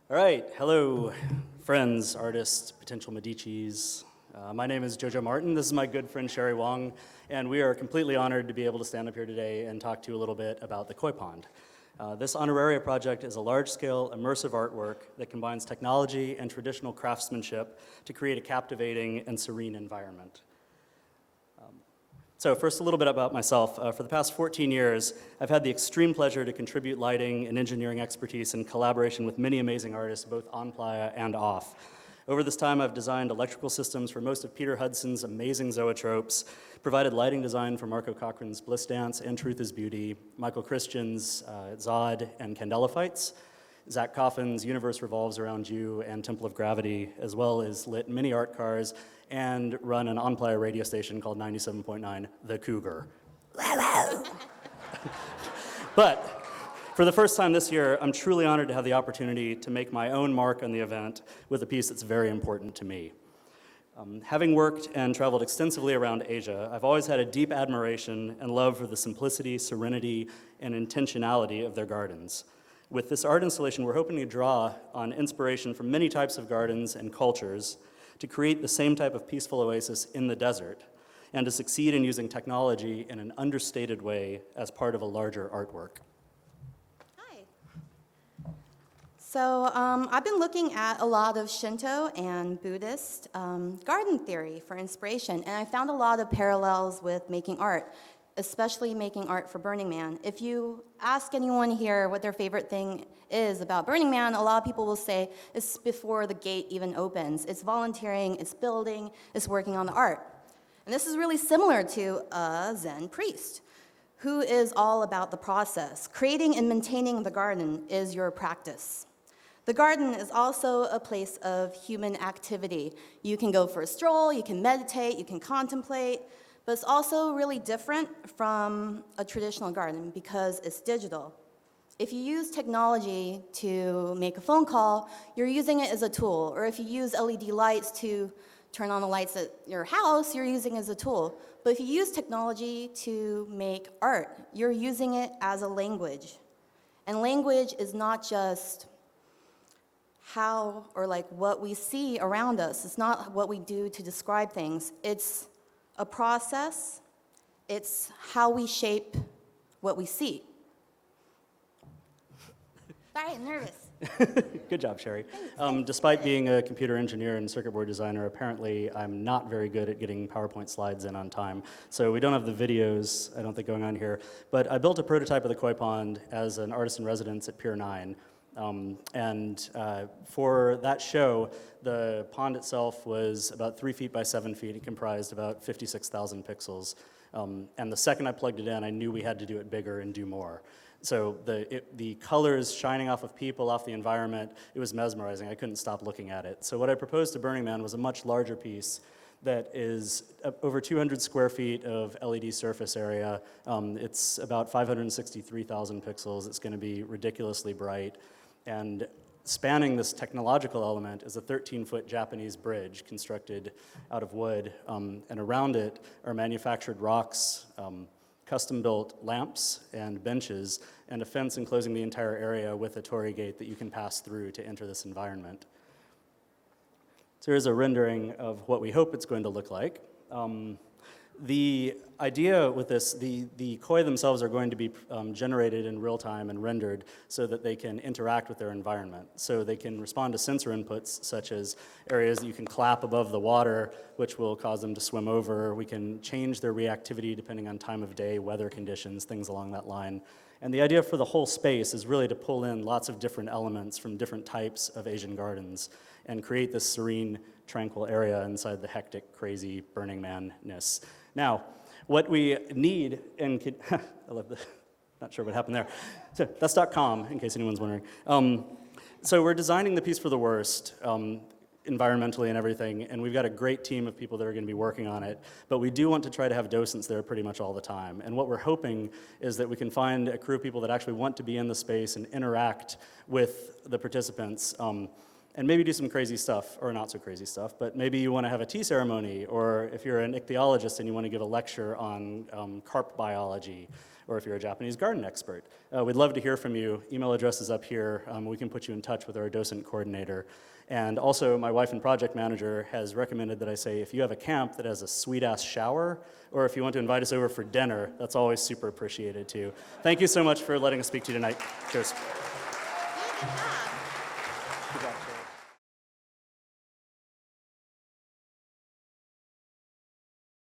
All right, hello, friends, artists, potential Medicis. My name is JoeJoe Martin. This is my good friend Sherry Wong, and we are completely honored to be able to stand up here today and talk to you a little bit about the Koi Pond. This honoraria project is a large-scale, immersive artwork that combines technology and traditional craftsmanship to create a captivating and serene environment. So first, a little bit about myself. For the past 14 years, I've had the extreme pleasure to contribute lighting and engineering expertise in collaboration with many amazing artists, both on playa and off. Over this time, I've designed electrical systems for most of Peter Hudson's amazing zoetropes, provided lighting design for Marco Cochran's Bliss Dance and Truth is Beauty, Michael Christian's Zod and Candela Fights, Zach Coffin's Universe Revolves Around You and Temple of Gravity, as well as lit many art cars and run an on-playa radio station called 97.9 The Cougar. But for the first time this year, I'm truly honored to have the opportunity to make my own mark on the event with a piece that's very important to me. Having worked and traveled extensively around Asia, I've always had a deep admiration and love for the simplicity, serenity, and intentionality of their gardens. With this art installation, we're hoping to draw on inspiration from many types of gardens and cultures to create the same type of peaceful oasis in the desert, and to succeed in using technology in an understated way as part of a larger artwork. Hi. So I've been looking at a lot of Shinto and Buddhist garden theory for inspiration, and I found a lot of parallels with making art, especially making art for Burning Man. If you ask anyone here what their favorite thing is about Burning Man, a lot of people will say it's before the gate even opens. It's volunteering, it's building, it's working on the art. And this is really similar to a Zen priest who is all about the process. Creating and maintaining the garden is your practice. The garden is also a place of human activity. You can go for a stroll, you can meditate, you can contemplate, but it's also really different from a traditional garden because it's digital. If you use technology to make a phone call, you're using it as a tool. Or if you use LED lights to turn on the lights at your house, you're using it as a tool. But if you use technology to make art, you're using it as a language. And language is not just how or like what we see around us. It's not what we do to describe things. It's a process. It's how we shape what we see. Sorry, I'm nervous. Good job, Sherry. Despite being a computer engineer and circuit board designer, apparently I'm not very good at getting PowerPoint slides in on time. So we don't have the videos, I don't think, going on here. But I built a prototype of the Koi Pond as an artist in residence at Pier 9. For that show, the pond itself was about 3 feet by 7 feet. It comprised about 56,000 pixels. And the second I plugged it in, I knew we had to do it bigger and do more. So the colors shining off of people, off the environment, it was mesmerizing. I couldn't stop looking at it. So what I proposed to Burning Man was a much larger piece that is over 200 square feet of LED surface area. It's about 563,000 pixels. It's going to be ridiculously bright. And spanning this technological element is a 13-foot Japanese bridge constructed out of wood. And around it are manufactured rocks, custom-built lamps and benches, and a fence enclosing the entire area with a torii gate that you can pass through to enter this environment. So here's a rendering of what we hope it's going to look like. The idea with this, the koi themselves are going to be generated in real time and rendered so that they can interact with their environment. So they can respond to sensor inputs such as areas that you can clap above the water, which will cause them to swim over. We can change their reactivity depending on time of day, weather conditions, things along that line. And the idea for the whole space is really to pull in lots of different elements from different types of Asian gardens and create this serene, tranquil area inside the hectic, crazy Burning Man-ness. Now, what we need, and I love the, not sure what happened there. So that's .com, in case anyone's wondering. So we're designing the piece for the worst, environmentally and everything, and we've got a great team of people that are going to be working on it, but we do want to try to have docents there pretty much all the time. And what we're hoping is that we can find a crew of people that actually want to be in the space and interact with the participants. and maybe do some crazy stuff, or not so crazy stuff, but maybe you want to have a tea ceremony, or if you're an ichthyologist and you want to give a lecture on carp biology, or if you're a Japanese garden expert. We'd love to hear from you. Email address is up here. We can put you in touch with our docent coordinator. And also, my wife and project manager has recommended that I say, if you have a camp that has a sweet-ass shower, or if you want to invite us over for dinner, that's always super appreciated, too. Thank you so much for letting us speak to you tonight. Cheers. Good job. Good job.